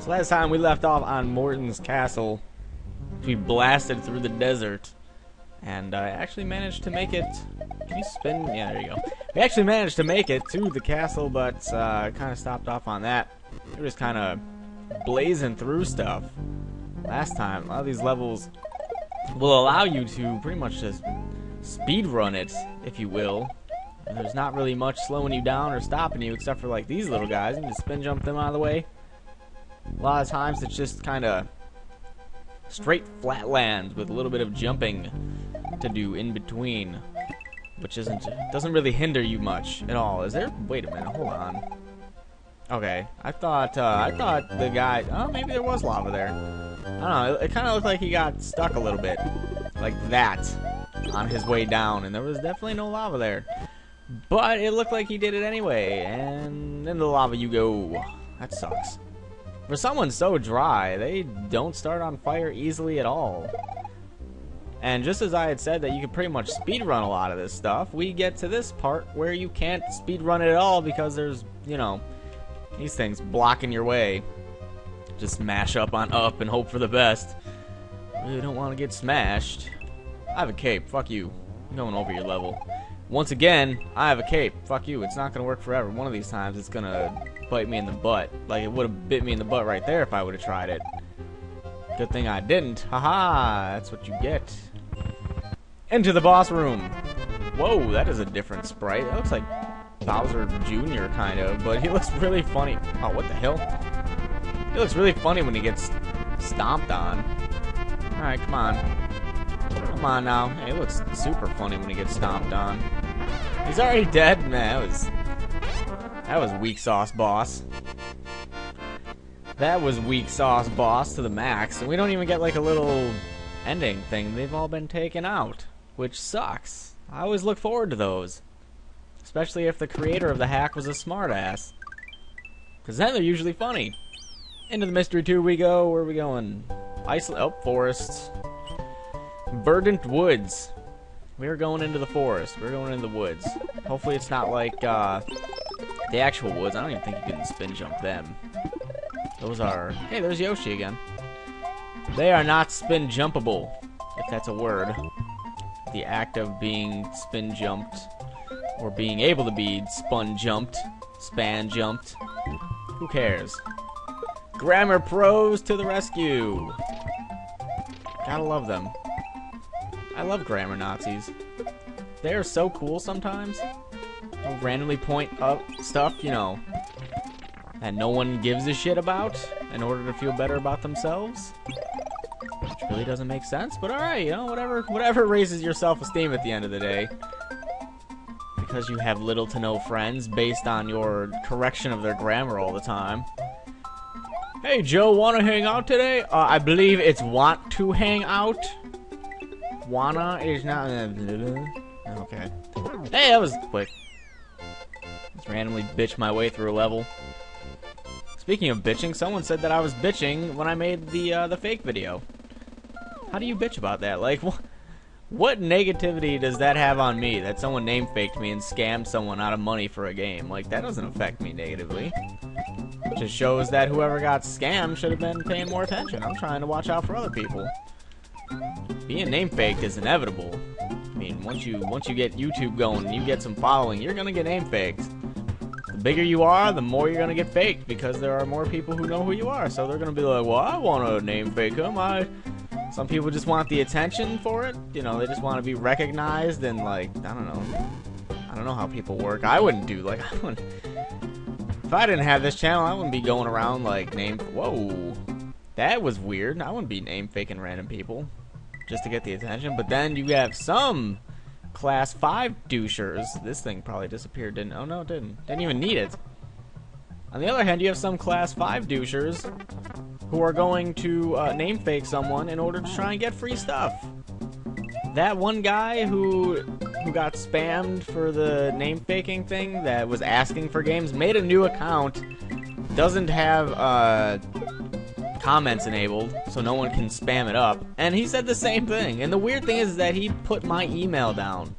So last time we left off on Morton's castle. We blasted through the desert. And I actually managed to make it. Can you spin? Yeah, there you go. We actually managed to make it to the castle, but kind of stopped off on that. We were just kind of blazing through stuff. Last time, a lot of these levels will allow you to pretty much just speed run it, if you will. And there's not really much slowing you down or stopping you, except for like these little guys. You can just spin jump them out of the way. A lot of times it's just kind of straight flat lands with a little bit of jumping to do in between, which doesn't really hinder you much at all. Is there? Wait a minute, hold on. Okay, I thought the guy. Oh, maybe there was lava there. I don't know. It kind of looked like he got stuck a little bit, like that, on his way down, and there was definitely no lava there. But it looked like he did it anyway, and in the lava you go. That sucks. For someone so dry, they don't start on fire easily at all. And just as I had said that you can pretty much speedrun a lot of this stuff, we get to this part where you can't speedrun it at all because there's, you know, these things blocking your way. Just smash up on up and hope for the best. Really don't want to get smashed. I have a cape, fuck you. I'm going over your level. Once again, I have a cape, fuck you. It's not going to work forever. One of these times it's going to bite me in the butt. Like it would have bit me in the butt right there if I would have tried it. Good thing I didn't. Haha, that's what you get. Into the boss room. Whoa, that is a different sprite. That looks like Bowser Jr. kind of, but he looks really funny. Oh, what the hell? He looks really funny when he gets stomped on. Alright, come on. Come on now. Hey, he looks super funny when he gets stomped on. He's already dead? Man, that was weak sauce, boss. That was weak sauce, boss, to the max. And we don't even get like a little ending thing. They've all been taken out, which sucks. I always look forward to those. Especially if the creator of the hack was a smartass. Because then they're usually funny. Into the mystery 2 we go. Where are we going? Forests. Verdant woods. We're going into the forest. We're going into the woods. Hopefully it's not like the actual woods. I don't even think you can spin jump them. Those are... Hey, there's Yoshi again. They are not spin jumpable, if that's a word. The act of being spin jumped, or being able to be spun jumped, span jumped. Who cares? Grammar pros to the rescue. Gotta love them. I love grammar Nazis. They are so cool sometimes. They'll randomly point up stuff, you know, that no one gives a shit about in order to feel better about themselves. Which really doesn't make sense, but alright, you know, whatever raises your self-esteem at the end of the day. Because you have little to no friends based on your correction of their grammar all the time. Hey Joe, wanna hang out today? I believe it's want to hang out. Wanna is not... Okay. Hey, that was quick. Just randomly bitch my way through a level. Speaking of bitching, someone said that I was bitching when I made the fake video. How do you bitch about that? Like, what negativity does that have on me? That someone name faked me and scammed someone out of money for a game? Like, that doesn't affect me negatively. It just shows that whoever got scammed should have been paying more attention. I'm trying to watch out for other people. Being name faked is inevitable. I mean, once you get YouTube going and you get some following, you're gonna get name faked. The bigger you are, the more you're gonna get faked because there are more people who know who you are. So they're gonna be like, well, I want to name fake him. Some people just want the attention for it. You know, they just want to be recognized and like, I don't know how people work. I wouldn't do like, if I didn't have this channel, I wouldn't be going around like whoa, that was weird. I wouldn't be name faking random people just to get the attention. But then you have some class 5 douchers. This thing probably disappeared, didn't? Oh no, it didn't. Didn't even need it. On the other hand, you have some class 5 douchers who are going to name fake someone in order to try and get free stuff. That one guy who got spammed for the name faking thing that was asking for games made a new account, doesn't have comments enabled, so no one can spam it up, and he said the same thing. And the weird thing is that he put my email down.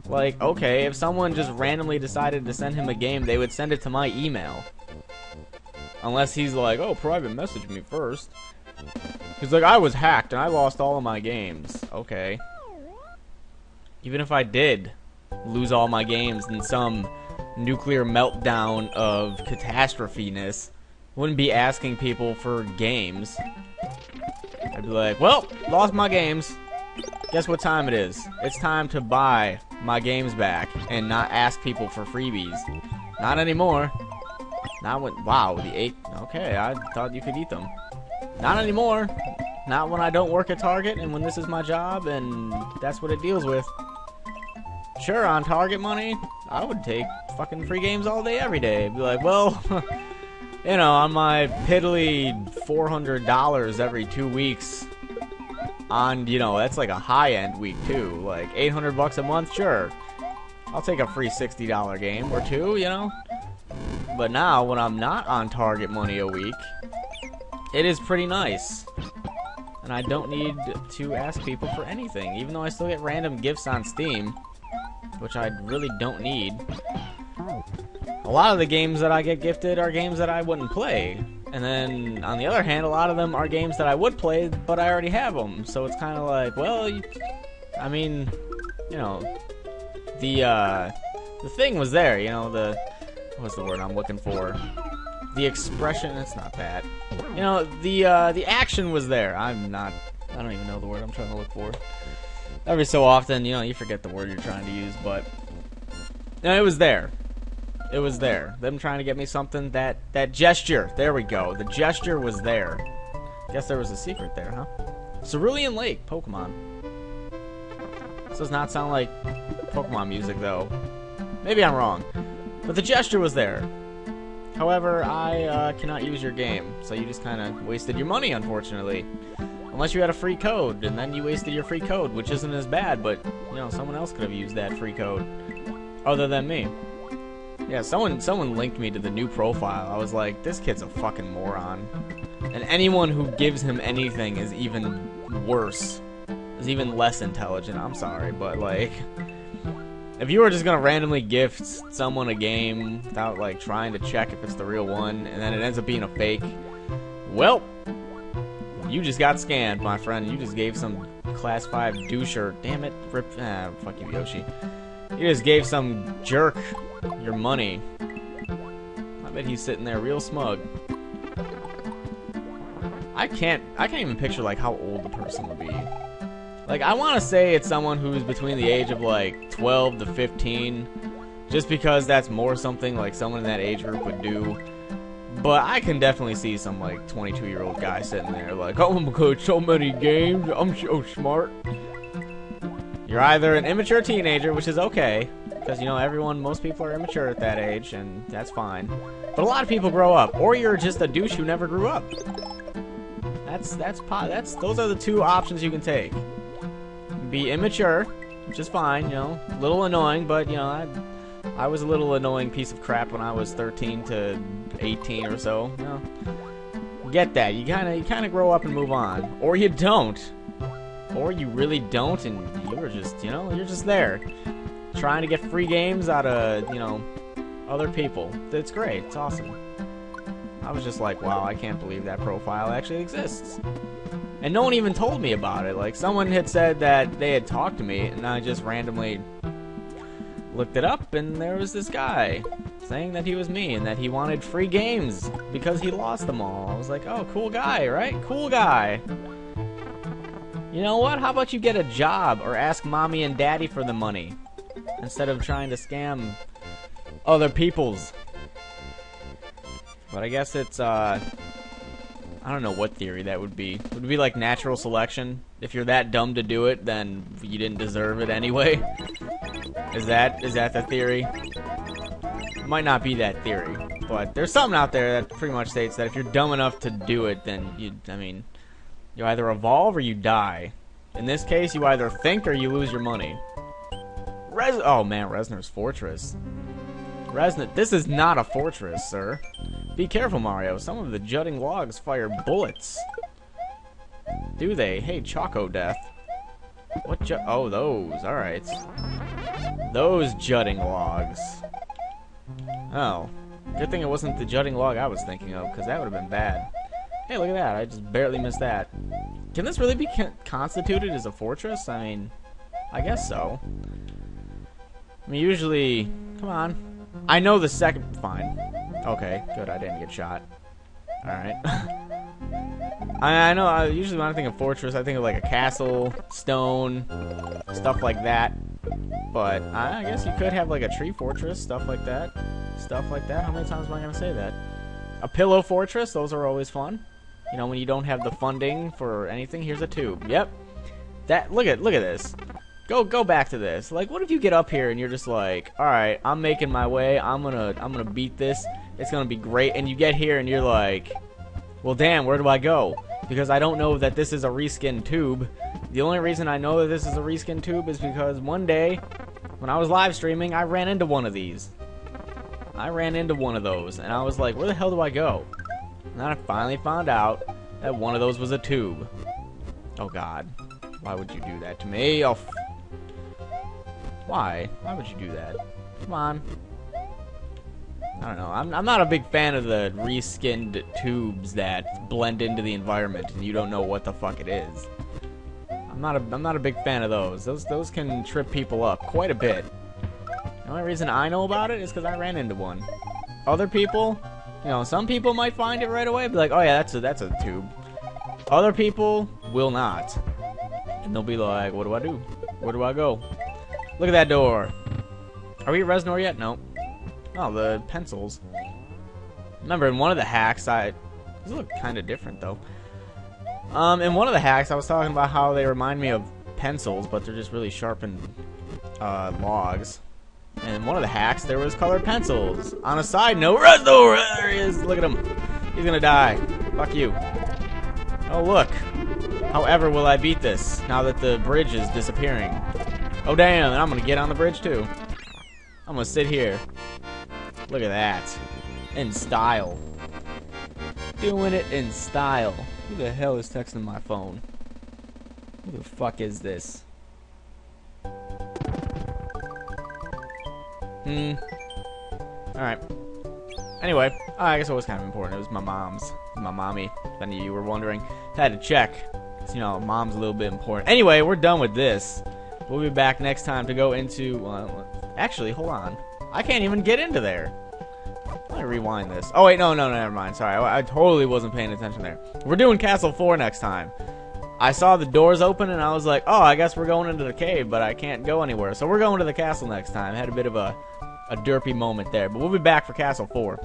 Like, okay, if someone just randomly decided to send him a game, they would send it to my email. Unless he's like, oh, private message me first. He's like, I was hacked and I lost all of my games. Okay. Even if I did lose all my games in some nuclear meltdown of catastrophe-ness, wouldn't be asking people for games. I'd be like, well, lost my games. Guess what time it is? It's time to buy my games back and not ask people for freebies. Not anymore. Not when, wow, the 8, okay, I thought you could eat them. Not anymore. Not when I don't work at Target and when this is my job and that's what it deals with. Sure, on Target money, I would take fucking free games all day, every day. Be like, well, you know, on my piddly $400 every 2 weeks, on, you know, that's like a high-end week, too. Like, 800 bucks a month, sure. I'll take a free $60 game or two, you know? But now, when I'm not on Target money a week, it is pretty nice. And I don't need to ask people for anything, even though I still get random gifts on Steam, which I really don't need. A lot of the games that I get gifted are games that I wouldn't play. And then, on the other hand, a lot of them are games that I would play, but I already have them. So it's kind of like, well, I mean, you know, the thing was there, you know, what's the word I'm looking for? The expression, it's not that. You know, the action was there. I don't even know the word I'm trying to look for. Every so often, you know, you forget the word you're trying to use, but no, it was there. It was there. Them trying to get me something, that gesture. There we go. The gesture was there. Guess there was a secret there, huh? Cerulean Lake, Pokemon. This does not sound like Pokemon music, though. Maybe I'm wrong. But the gesture was there. However, I cannot use your game, so you just kind of wasted your money, unfortunately. Unless you had a free code, and then you wasted your free code, which isn't as bad, but, you know, someone else could have used that free code. Other than me. Yeah, someone linked me to the new profile. I was like, this kid's a fucking moron. And anyone who gives him anything is even worse. Is even less intelligent. I'm sorry, but, like, if you were just gonna randomly gift someone a game without, like, trying to check if it's the real one, and then it ends up being a fake, well, you just got scammed, my friend. You just gave some class 5 doucher. Damn it. Fuck you, Yoshi. You just gave some jerk your money. I bet he's sitting there real smug. I can't even picture, like, how old the person would be. Like, I want to say it's someone who's between the age of, like, 12 to 15, just because that's more something, like, someone in that age group would do. But I can definitely see some, like, 22-year-old guy sitting there, like, oh my god, so many games, I'm so smart. You're either an immature teenager, which is okay, because, you know, most people are immature at that age, and that's fine. But a lot of people grow up, or you're just a douche who never grew up. Those are the two options you can take. Be immature, which is fine, you know, a little annoying, but, you know, I was a little annoying piece of crap when I was 13 to 18 or so, you know. Get that. You kind of grow up and move on. Or you don't. Or you really don't, and you're just, you know, you're just there. Trying to get free games out of, you know, other people. It's great. It's awesome. I was just like, wow, I can't believe that profile actually exists. And no one even told me about it. Like, someone had said that they had talked to me, and I just randomly looked it up, and there was this guy saying that he was me and that he wanted free games because he lost them all. I was like, oh, cool guy, right? Cool guy. You know what? How about you get a job or ask mommy and daddy for the money instead of trying to scam other people's? But I guess it's, I don't know what theory that would be. Would it be like natural selection? If you're that dumb to do it, then you didn't deserve it anyway? Is that the theory? It might not be that theory, but there's something out there that pretty much states that if you're dumb enough to do it, then you either evolve or you die. In this case, you either think or you lose your money. Oh man, REZNOR's fortress. This is not a fortress, sir. Be careful, Mario. Some of the jutting logs fire bullets. Do they? Hey, Choco Death. What oh, those. Alright. Those jutting logs. Oh. Good thing it wasn't the jutting log I was thinking of, because that would have been bad. Hey, look at that. I just barely missed that. Can this really be constituted as a fortress? I mean, I guess so. I mean, usually... Come on. I know the second... Fine. Okay, good. I didn't get shot. Alright. I know, usually when I think of fortress, I think of like a castle, stone, stuff like that. But I guess you could have like a tree fortress, stuff like that. Stuff like that. How many times am I going to say that? A pillow fortress, those are always fun. You know, when you don't have the funding for anything, here's a tube. Yep. That look at this. Go back to this. Like, what if you get up here and you're just like, all right, I'm making my way. I'm gonna beat this. It's gonna be great. And you get here and you're like, well, damn, where do I go? Because I don't know that this is a reskin tube. The only reason I know that this is a reskin tube is because one day, when I was live streaming, I ran into one of these. I ran into one of those, and I was like, where the hell do I go? And then I finally found out that one of those was a tube. Oh, God. Why would you do that to me? Oh, why? Why would you do that? Come on. I don't know. I'm not a big fan of the reskinned tubes that blend into the environment and you don't know what the fuck it is. I'm not a big fan of those. Those can trip people up quite a bit. The only reason I know about it is because I ran into one. Other people, you know, some people might find it right away, be like, oh yeah, that's a tube. Other people will not, and they'll be like, what do I do? Where do I go? Look at that door. Are we at REZNOR yet? Nope. Oh, the pencils. Remember, in one of the hacks, these look kind of different though. In one of the hacks, I was talking about how they remind me of pencils, but they're just really sharpened logs. And in one of the hacks, there was colored pencils. On a side note, REZNOR! There he is! Look at him. He's gonna die. Fuck you. Oh, look. However, will I beat this, now that the bridge is disappearing? Oh, damn, and I'm gonna get on the bridge, too. I'm gonna sit here. Look at that. In style. Doing it in style. Who the hell is texting my phone? Who the fuck is this? Alright. Anyway, I guess it was kind of important. It was my mom's. My mommy. If any of you were wondering. Had to check. Cause, you know, mom's a little bit important. Anyway, we're done with this. We'll be back next time to go into... actually, hold on. I can't even get into there. Let me rewind this. Oh, wait, no, never mind. Sorry, I totally wasn't paying attention there. We're doing Castle 4 next time. I saw the doors open, and I was like, oh, I guess we're going into the cave, but I can't go anywhere. So we're going to the castle next time. Had a bit of a derpy moment there. But we'll be back for Castle 4.